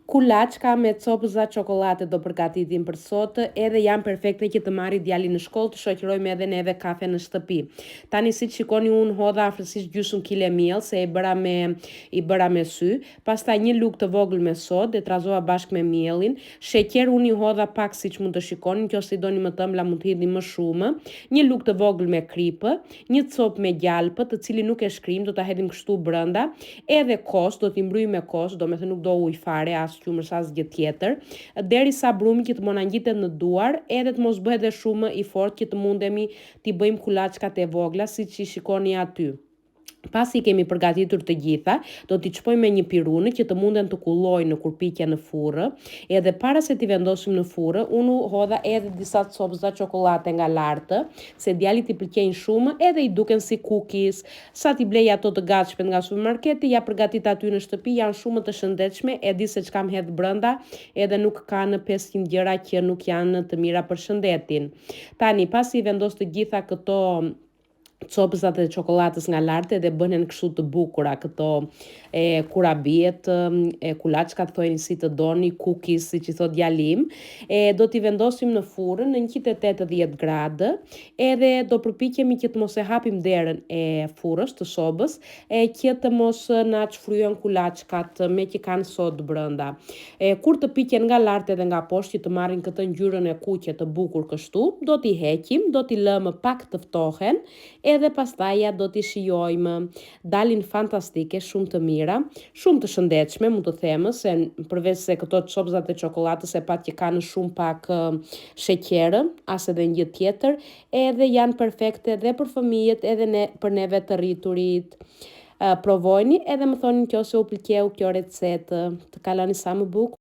Kulaçka me copëza çokolate do përgatitim për sot, edhe janë perfekte që të marri djalin në shkollë, të shoqërojmë edhe neve kafe në shtëpi. Tani si shikoni unë hodha afërsisht gjysmë kile miell se i bëra me sy, pastaj një lugë të vogël me sodë, e trazova bashkë me miellin, sheqer unë i hodha pak siç mund të shikoni, nëse i doni më të ëmbla mund të hidhni më shumë, një lugë të vogël me kripë, një copë me gjalpë, të cilin nuk e shkrim, do ta hedhim kështu brenda, edhe kos, do t'i mbrojmë me kos, domethënë nuk do ujë fare as qumësh as gjë tjetër, derisa brumi që të mos na ngjitet në duar, edhe të mos bëhet dhe shumë i fortë që të mundemi t'i bëjmë kulaçkat e vogla siç i shikoni aty. Pasi kemi përgatitur të gjitha, do t'i çpojmë me një pirunë që të munden të kullojnë kur piqen në furrë, edhe para se t'i vendosim në furrë, unë hodha edhe disa copëza çokolate nga lartë, se djalit i pëlqejnë shumë, edhe i duken si cookies, sa t'i blej ato të gatshme nga supermarketi, ja përgatit aty në shtëpi, janë shumë të shëndetshme, e di se çka më hedh brenda, edhe nuk kanë 500 gjëra që nuk janë të mira për shëndetin. Tani, pasi i vendos të gjitha këto copëzat e çokoladës nga lartë dhe bënen kështu të bukura këto kurabiet, kulaçkat thojeni si të doni, cookies siç i thot djali im, do t'i vendosim në furrën në 180 gradë, edhe do përpiqemi që të mos e hapim derën e furrës të sobës, që të mos na çfryen kulaçkat me që kanë sodë brenda. Kur të piqen nga lartë edhe nga poshtë që të marrin këtë ngjyrën e kuqe të bukur kështu, do t'i heqim, do t'i lëmë pak të ftohen, edhe pastaja do t'i shijojmë. Dalin fantastike, shumë të mira, shumë të shëndetshme, mund të them, se përveç se këto copëzat e çokoladës e pat që kanë shumë pak sheqer, as edhe një gjë tjetër, edhe janë perfekte edhe për fëmijët, edhe për neve të rriturit. Provojni edhe më thoni nëse u pëlqeu kjo recetë. Të kaloni sa më bukur.